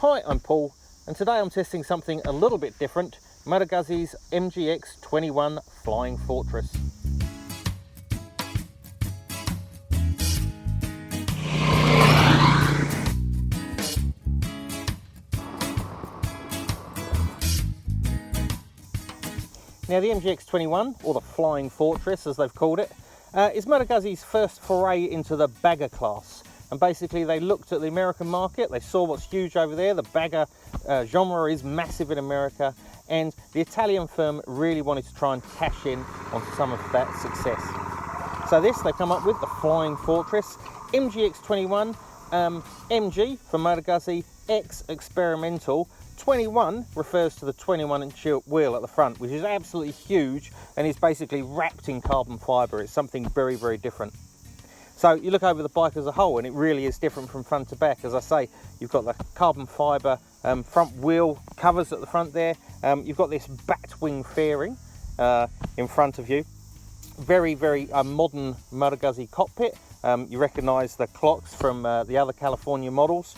Hi, I'm Paul, and today I'm testing something a little bit different, Moto Guzzi's MGX21 Flying Fortress. Now the MGX21, or the Flying Fortress as they've called it, is Moto Guzzi's first foray into the bagger class. And basically they looked at the American market, they saw what's huge over there, the bagger genre is massive in America, and the Italian firm really wanted to try and cash in on some of that success. So they've come up with the Flying Fortress, MGX21, MG for Moto Guzzi, X Experimental. 21 refers to the 21-inch wheel at the front, which is absolutely huge and is basically wrapped in carbon fibre. It's something very, very different. So you look over the bike as a whole and it really is different from front to back. As I say, you've got the carbon fibre front wheel covers at the front there. You've got this bat wing fairing in front of you. Very, very modern Moto Guzzi cockpit. You recognise the clocks from the other California models.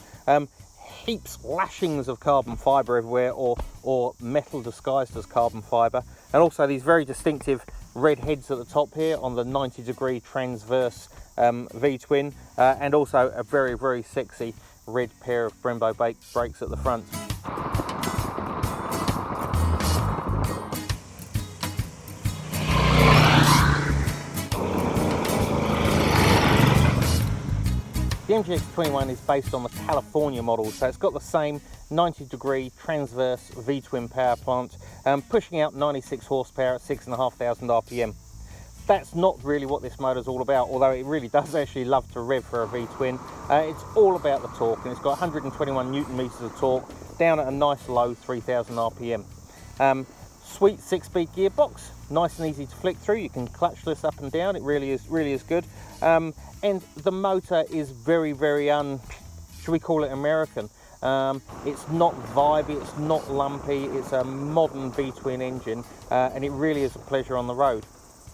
Heaps, lashings of carbon fibre everywhere, or metal disguised as carbon fibre. And also these very distinctive red heads at the top here on the 90-degree transverse V-twin, and also a very, very sexy red pair of Brembo brakes at the front. The MGX21 is based on the California model, so it's got the same 90-degree transverse V-twin power plant, pushing out 96 horsepower at 6,500 RPM. That's not really what this motor is all about, although it really does actually love to rev for a V-twin. It's all about the torque, and it's got 121 Newton meters of torque down at a nice low 3,000 RPM. Sweet 6-speed gearbox, nice and easy to flick through. You can clutchless up and down. It really is good. And the motor is very, very should we call it American? It's not vibey, it's not lumpy. It's a modern V-twin engine, and it really is a pleasure on the road.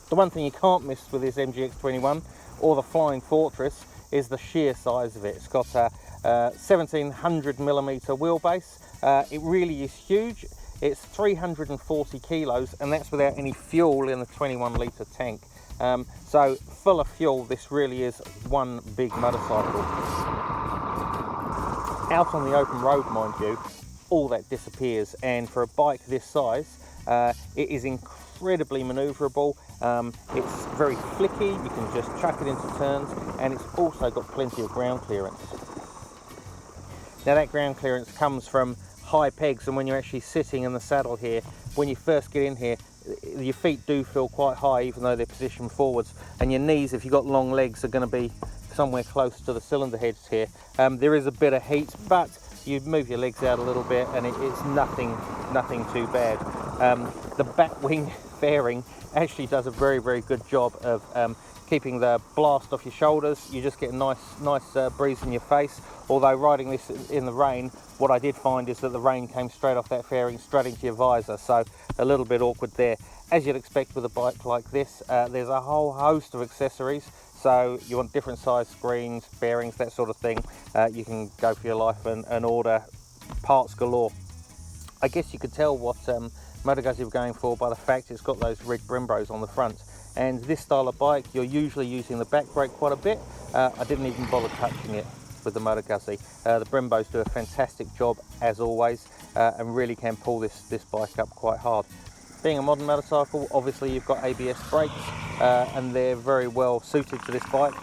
The one thing you can't miss with this MGX21 or the Flying Fortress is the sheer size of it. It's got a 1700mm wheelbase. It really is huge. It's 340 kilos, and that's without any fuel in the 21-litre tank. So full of fuel, this really is one big motorcycle. Out on the open road, mind you, all that disappears, and for a bike this size, it is incredibly manoeuvrable. It's very flicky, you can just chuck it into turns, and it's also got plenty of ground clearance. Now that ground clearance comes from high pegs, and when you're actually sitting in the saddle here, when you first get in here, your feet do feel quite high even though they're positioned forwards, and your knees, if you've got long legs, are going to be somewhere close to the cylinder heads here. There is a bit of heat, but you move your legs out a little bit and it's nothing too bad. The bat wing fairing actually does a very, very good job of keeping the blast off your shoulders. You just get a nice breeze in your face. Although riding this in the rain, what I did find is that the rain came straight off that fairing, straight into your visor, so a little bit awkward there. As you'd expect with a bike like this, there's a whole host of accessories. So you want different size screens, bearings, that sort of thing. You can go for your life and order parts galore. I guess you could tell what Moto Guzzi were going for by the fact it's got those red Brembos on the front. And this style of bike, you're usually using the back brake quite a bit. I didn't even bother touching it with the Moto Guzzi. The Brembos do a fantastic job as always, and really can pull this bike up quite hard. Being a modern motorcycle, obviously you've got ABS brakes, and they're very well suited to this bike.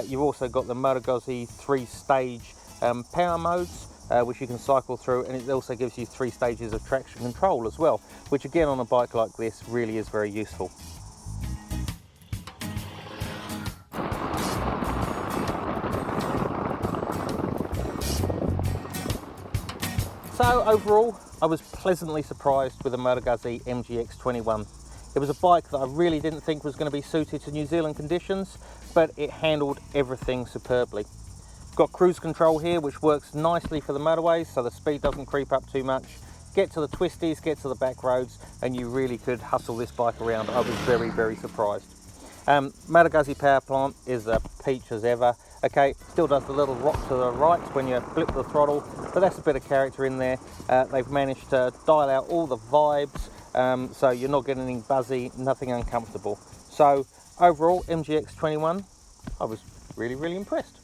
You've also got the Moto Guzzi 3-stage power modes, which you can cycle through, and it also gives you 3 stages of traction control as well, which again on a bike like this really is very useful. So overall, I was pleasantly surprised with the Moto Guzzi MGX21. It was a bike that I really didn't think was going to be suited to New Zealand conditions, but it handled everything superbly. Got cruise control here, which works nicely for the motorways, so the speed doesn't creep up too much. Get to the twisties, get to the back roads, and you really could hustle this bike around. I was very, very surprised. Moto Guzzi power plant is a peach as ever. Okay, still does the little rock to the right when you flip the throttle, but that's a bit of character in there. They've managed to dial out all the vibes, so you're not getting anything buzzy, nothing uncomfortable. So overall, MGX21, I was really impressed.